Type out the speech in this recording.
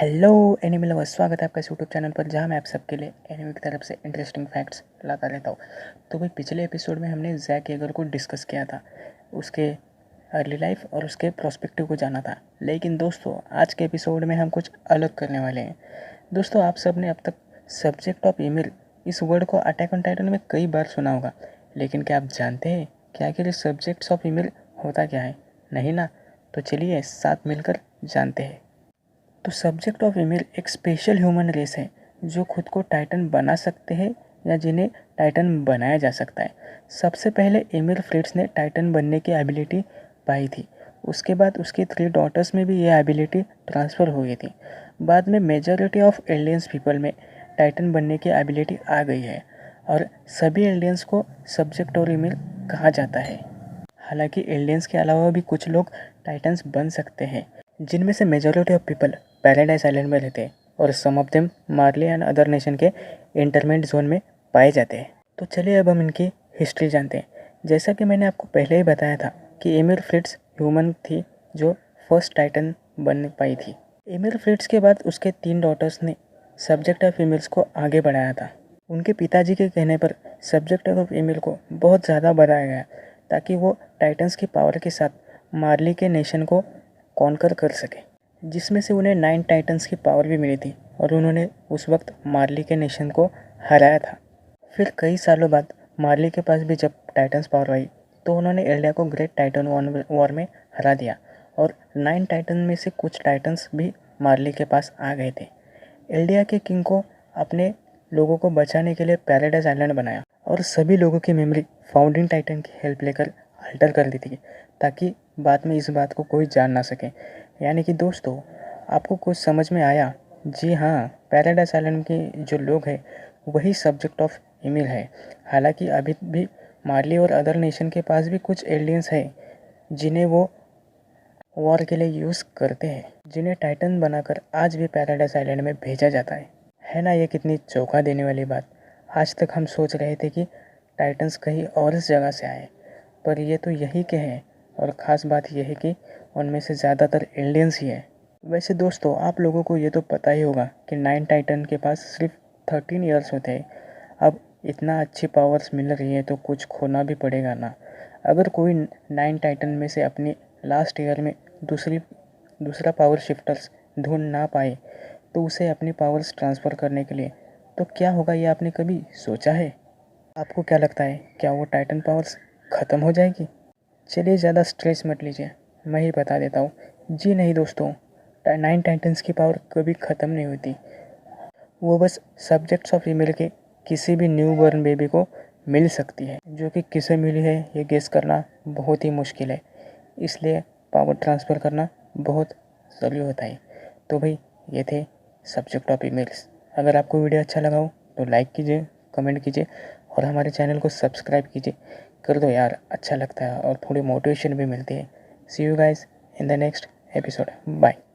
Hello enemy lover, स्वागत है आपका इस यूट्यूब चैनल पर जहां मैं आप सबके लिए एनिमी की तरफ से इंटरेस्टिंग फैक्ट्स लाता रहता हूं। तो भाई पिछले एपिसोड में हमने जैक येगर को डिस्कस किया था, उसके अर्ली लाइफ और उसके प्रोस्पेक्टिव को जाना था। लेकिन दोस्तों आज के एपिसोड में हम कुछ अलग करने वाले हैं। दोस्तों आप सब ने अब तक सब्जेक्ट ऑफ ईमेल इस वर्ड को अटैक ऑन टाइटन में कई बार सुना होगा, लेकिन क्या आप जानते हैं कि आखिर इस सब्जेक्ट्स ऑफ ईमेल होता क्या है? नहीं ना? तो चलिए साथ मिलकर जानते हैं। तो सब्जेक्ट ऑफ ईमेल एक स्पेशल ह्यूमन रेस है जो खुद को टाइटन बना सकते हैं या जिन्हें टाइटन बनाया जा सकता है। सबसे पहले एमिल फ्रिट्ज ने टाइटन बनने की एबिलिटी पाई थी। उसके बाद उसकी 3 डॉटर्स में भी यह एबिलिटी ट्रांसफ़र हो गई थी। बाद में मेजॉरिटी ऑफ एलियंस पीपल में टाइटन बनने की एबिलिटी आ गई है और सभी एलियंस को सब्जेक्ट और ईमेल कहा जाता है। हालांकि एलियंस के अलावा भी कुछ लोग टाइटन्स बन सकते हैं, जिनमें से majority of people paradise island में रहते हैं और some of them Marley and other nation के इंटरमेंट जोन में पाए जाते हैं। तो चलिए अब हम इनकी हिस्ट्री जानते हैं। जैसा कि मैंने आपको पहले ही बताया था कि एमिल फ्रिट्ज ह्यूमन थी जो फर्स्ट टाइटन बन पाई थी। एमिल फ्रिट्ज के बाद उसके 3 डॉटर्स ने सब्जेक्ट ऑफ ईमेल्स को आगे बढ़ाया था। उनके पिताजी के कहने पर सब्जेक्ट ऑफ ईमेल को बहुत ज़्यादा बढ़ाया गया ताकि वो टाइटन्स की पावर के साथ मार्ली के नेशन को कॉन्कर कर सके, जिसमें से उन्हें 9 टाइटन्स की पावर भी मिली थी और उन्होंने उस वक्त मार्ली के नेशन को हराया था। फिर कई सालों बाद मार्ली के पास भी जब टाइटन्स पावर आई तो उन्होंने एल्डिया को ग्रेट टाइटन वॉर में हरा दिया और 9 टाइटन में से कुछ टाइटन्स भी मार्ली के पास आ गए थे। एल्डिया के किंग को अपने लोगों को बचाने के लिए पैराडाइज आइलैंड बनाया और सभी लोगों की मेमोरी फाउंडिंग टाइटन की हेल्प लेकर अल्टर कर दी थी ताकि बाद में इस बात को कोई जान ना सके। यानी कि दोस्तों आपको कुछ समझ में आया? जी हाँ, पैराडाइज आइलैंड के जो लोग हैं वही सब्जेक्ट ऑफ ईमेल है। हालांकि अभी भी मार्ली और अदर नेशन के पास भी कुछ एलियंस हैं जिन्हें वो वॉर के लिए यूज़ करते हैं, जिन्हें टाइटन बनाकर आज भी पैराडाइज आइलैंड में भेजा जाता है ना? ये कितनी चौंका देने वाली बात। आज तक हम सोच रहे थे कि टाइटन्स कहीं और इस जगह से आए, पर ये तो यही के हैं और ख़ास बात यह है कि उनमें से ज़्यादातर एलियंस ही है। वैसे दोस्तों आप लोगों को ये तो पता ही होगा कि 9 टाइटन के पास सिर्फ 13 ईयर्स होते हैं। अब इतना अच्छी पावर्स मिल रही है तो कुछ खोना भी पड़ेगा ना। अगर कोई 9 टाइटन में से अपनी लास्ट ईयर में दूसरा पावर शिफ्टर्स ढूंढ ना पाए तो उसे अपनी पावर्स ट्रांसफ़र करने के लिए तो क्या होगा, ये आपने कभी सोचा है? आपको क्या लगता है, क्या वो टाइटन पावर्स ख़त्म हो जाएगी? चलिए ज़्यादा स्ट्रेस मत लीजिए, मैं ही बता देता हूँ। जी नहीं दोस्तों, 9 टाइटन्स की पावर कभी ख़त्म नहीं होती। वो बस सब्जेक्ट्स ऑफ ईमेल के किसी भी न्यू बॉर्न बेबी को मिल सकती है, जो कि किसे मिली है ये गेस करना बहुत ही मुश्किल है। इसलिए पावर ट्रांसफ़र करना बहुत ज़रूरी होता है। तो भाई ये थे सब्जेक्ट ऑफ ईमेल्स। अगर आपको वीडियो अच्छा लगा हो तो लाइक कीजिए, कमेंट कीजिए और हमारे चैनल को सब्सक्राइब कीजिए। कर दो यार, अच्छा लगता है और थोड़ी मोटिवेशन भी मिलती है। See you guys in the next episode. Bye.